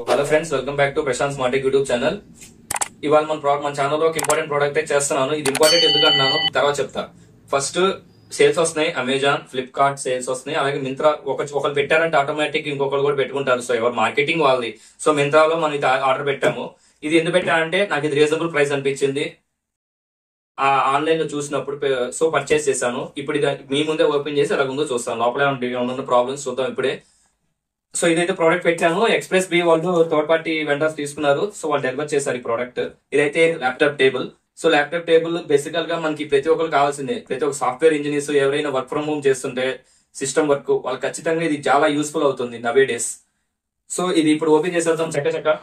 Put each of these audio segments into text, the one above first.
Hello friends, welcome back to Prashant smart tech YouTube channel. ఇవాళ మన ఛానల్లో ఒక ఇంపార్టెంట్ ప్రోడక్ట్ అయితే చేస్తున్నాను. ఇది ఇంపార్టెంట్ ఎందుకు అంటున్నాను తర్వాత చెప్తా. ఫస్ట్ సేల్స్ వస్తున్నాయి, అమెజాన్, ఫ్లిప్కార్ట్ సేల్స్ వస్తున్నాయి. అలాగే మింత్రా ఒకరు పెట్టారంటే ఆటోమేటిక్ ఇంకొకరు కూడా పెట్టుకుంటారు. సో ఎవరు మార్కెటింగ్ వాళ్ళది. సో మింత్రాలో మనం ఇది ఆర్డర్ పెట్టాము. ఇది ఎందుకు పెట్టానంటే నాకు ఇది రీజనబుల్ ప్రైస్ అనిపించింది ఆన్లైన్ లో చూసినప్పుడు. సో పర్చేస్ చేశాను. ఇప్పుడు ఇది మీ ముందే ఓపెన్ చేసి అలా ముందు చూస్తాను. లోపల ఉన్న ప్రాబ్లమ్స్ చూద్దాం ఇప్పుడే. సో ఇదైతే ప్రోడక్ట్ పెట్టాను. ఎక్స్ప్రెస్ బి వాళ్ళు థర్డ్ పార్టీ వెండర్స్ తీసుకున్నారు. సో వాళ్ళు డెలివర్ చేశారు ఈ ప్రోడక్ట్. ఇదైతే laptop table. So laptop table బేసికల్ గా మనకి ప్రతి ఒక్కరు కావాల్సిందే. ప్రతి ఒక్క సాఫ్ట్వేర్ ఇంజనీర్స్ ఎవరైనా వర్క్ ఫ్రమ్ హోమ్ చేస్తుంటే సిస్టమ్ వర్క్ వాళ్ళకి ఖచ్చితంగా ఇది చాలా యూస్ఫుల్ అవుతుంది నవే డేస్. సో ఇది ఇప్పుడు ఓపెన్ చేసేద్దాం చక్క.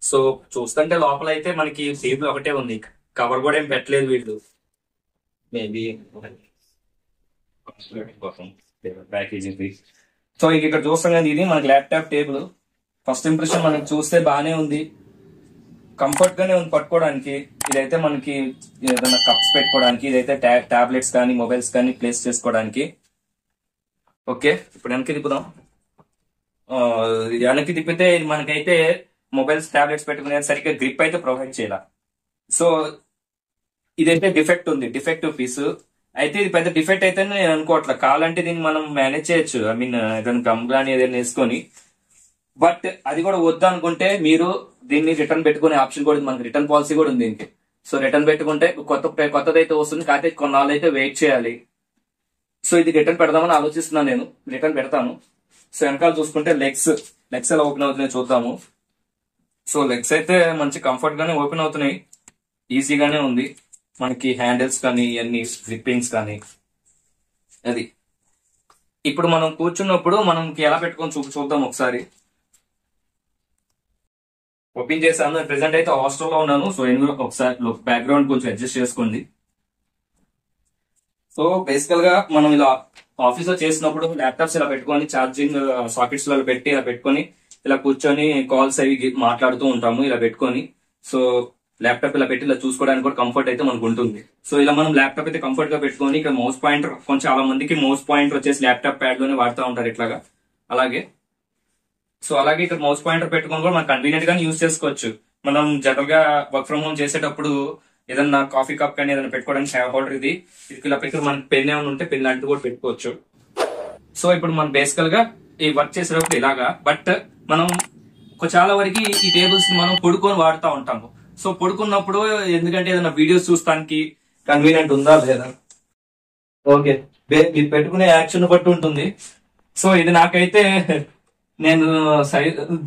సో చూస్తుంటే లోపల అయితే మనకి టేబుల్ ఒకటే ఉంది, కవర్ కూడా ఏం పెట్టలేదు వీళ్ళు. Maybe packaging. సో ఇక్కడ చూస్తాం కదా, ఇది మనకి ల్యాప్టాప్ టేబుల్. ఫస్ట్ ఇంప్రెషన్ మనకి చూస్తే బాగానే ఉంది, కంఫర్ట్ గానే ఉంది పట్టుకోవడానికి. ఇదైతే మనకి ఏదైనా కప్స్ పెట్టుకోవడానికి, ఇదైతే టాబ్లెట్స్ కానీ మొబైల్స్ కానీ ప్లేస్ చేసుకోవడానికి. ఓకే, ఇప్పుడు వెనక్కి తిప్పుదాం. వెనక్కి తిప్పితే మనకైతే మొబైల్స్ టాబ్లెట్స్ పెట్టుకునే సరిగ్గా గ్రిప్ అయితే ప్రొవైడ్ చేయాల. సో ఇదైతే డిఫెక్టివ్ పీస్. అయితే ఇది పెద్ద డిఫెక్ట్ అయితే నేను అనుకోవట్లే. కావాలంటే దీన్ని మనం మేనేజ్ చేయొచ్చు. ఐ మీన్ ఏదైనా గమ్ కానీ ఏదైనా వేసుకొని. బట్ అది కూడా వద్దు అనుకుంటే మీరు దీన్ని రిటర్న్ పెట్టుకునే ఆప్షన్ కూడా మనకి రిటర్న్ పాలసీ కూడా ఉంది దీనికి. సో రిటర్న్ పెట్టుకుంటే కొత్తదైతే వస్తుంది, కాకపోతే కొన్నాళ్ళు అయితే వెయిట్ చేయాలి. సో ఇది రిటర్న్ పెడదామని ఆలోచిస్తున్నాను నేను. రిటర్న్ పెడతాను. సో వెనకాల చూసుకుంటే లెగ్స్ ఎలా ఓపెన్ అవుతున్నాయి చూద్దాము. సో లెగ్స్ అయితే మంచి కంఫర్ట్ గానే ఓపెన్ అవుతున్నాయి, ఈజీగానే ఉంది. మనకి హ్యాండిల్స్ కానీ ఇవన్నీ స్లిప్పింగ్స్ కానీ అది. ఇప్పుడు మనం కూర్చున్నప్పుడు మనకి ఎలా పెట్టుకొని చూద్దాం ఒకసారి. ఓపెన్ చేశాను. ప్రెసెంట్ అయితే హాస్టల్లో ఉన్నాను. సో ఎందుకు ఒకసారి బ్యాక్గ్రౌండ్ కొంచెం అడ్జస్ట్ చేసుకోండి. సో బేసికల్ గా మనం ఇలా ఆఫీస్ లో చేసినప్పుడు ల్యాప్టాప్స్ ఇలా పెట్టుకొని ఛార్జింగ్ సాకెట్స్ లో పెట్టి ఇలా పెట్టుకొని ఇలా కూర్చొని కాల్స్ అవి మాట్లాడుతూ ఉంటాము ఇలా పెట్టుకొని. సో ల్యాప్టాప్ ఇలా పెట్టి ఇలా చూసుకోవడానికి కూడా కంఫర్ట్ అయితే మనకు ఉంటుంది. సో ఇలా మనం ల్యాప్టాప్ అయితే కంఫర్ట్ గా పెట్టుకొని ఇక్కడ మౌస్ పాయింటర్, కొంచెం చాలా మందికి మౌస్ పాయింటర్ వచ్చేసి ల్యాప్టాప్ ప్యాడ్ లోనే వాడుతూ ఉంటారు ఇట్లాగా. అలాగే ఇక్కడ మౌస్ పాయింటర్ పెట్టుకొని కూడా మనం కన్వీనియంట్ గానే యూజ్ చేసుకోవచ్చు. మనం జనరల్ గా వర్క్ ఫ్రమ్ హోమ్ చేసేటప్పుడు ఏదన్నా కాఫీ కప్ కానీ ఏదైనా పెట్టుకోవడానికి హ్యాండ్ హోల్డర్ ఇది ఇలా పెట్టి మనకి పెన్ ఏమైనా ఉంటే పెన్ లాంటివి కూడా పెట్టుకోవచ్చు. సో ఇప్పుడు మనం బేసికల్ గా ఈ వర్క్ చేసేటప్పుడు ఇలాగా. బట్ మనం చాలా వరకు ఈ టేబుల్స్ ని మనం పడుకొని వాడుతూ ఉంటాము. సో పడుకున్నప్పుడు ఎందుకంటే ఏదైనా వీడియోస్ చూస్తానికి కన్వీనియంట్ ఉందా లేదా. ఓకే, మీరు పెట్టుకునే యాక్షన్ బట్టి ఉంటుంది. సో ఇది నాకైతే నేను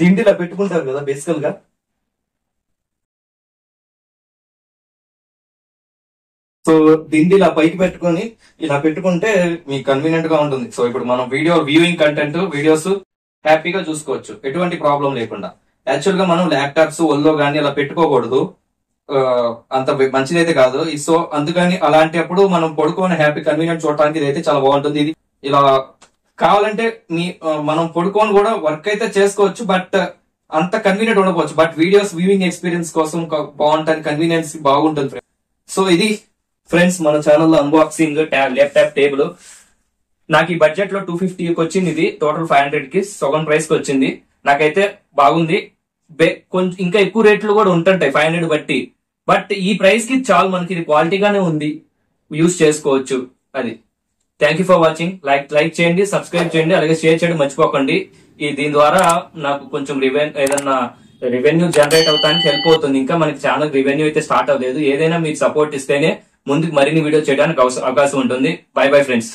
దిండిలా పెట్టుకుంటారు కదా బేసికల్ గా. సో దిండి ఇలా పైకి పెట్టుకొని ఇలా పెట్టుకుంటే మీకు కన్వీనియంట్ గా ఉంటుంది. సో ఇప్పుడు మనం వ్యూయింగ్ కంటెంట్ వీడియోస్ హ్యాపీగా చూసుకోవచ్చు ఎటువంటి ప్రాబ్లం లేకుండా. యాక్చువల్ గా మనం ల్యాప్టాప్స్ ఒళ్ళో గానీ అలా పెట్టుకోకూడదు, అంత మంచిదైతే కాదు. సో అందుకని అలాంటప్పుడు మనం పడుకొని హ్యాపీ కన్వీనియంట్ చూడటానికి ఇదైతే చాలా బాగుంటుంది. ఇది ఇలా కావాలంటే మనం పడుకొని కూడా వర్క్ అయితే చేసుకోవచ్చు, బట్ అంత కన్వీనియంట్ ఉండకపోవచ్చు. బట్ వీడియోస్ వ్యూయింగ్ ఎక్స్పీరియన్స్ కోసం బాగుంటుంది, కన్వీనియన్స్ బాగుంటుంది. సో ఇది ఫ్రెండ్స్ మన ఛానల్లో అన్బాక్సింగ్ ల్యాప్టాప్ టేబుల్. నాకు ఈ బడ్జెట్ లో 250కి వచ్చింది. ఇది టోటల్ 500 కి సగం ప్రైస్ కి వచ్చింది. నాకైతే బాగుంది. కొంచెం ఇంకా ఎక్కువ రేట్లు కూడా ఉంటుంటాయి 500 బట్టి. బట్ ఈ ప్రైస్ కి చాలు, మనకి ఇది క్వాలిటీగానే ఉంది, యూజ్ చేసుకోవచ్చు. అది. Thank you for watching. Like చేయండి, సబ్స్క్రైబ్ చేయండి, అలాగే షేర్ చేయడం మర్చిపోకండి. దీని ద్వారా నాకు కొంచెం రెవెన్యూ జనరేట్ అవడానికి హెల్ప్ అవుతుంది. ఇంకా మనకి ఛానల్ రెవెన్యూ అయితే స్టార్ట్ అవ్వలేదు. ఏదైనా మీరు సపోర్ట్ ఇస్తేనే ముందుకు మరిన్ని వీడియో చేయడానికి అవకాశం ఉంటుంది. Bye friends.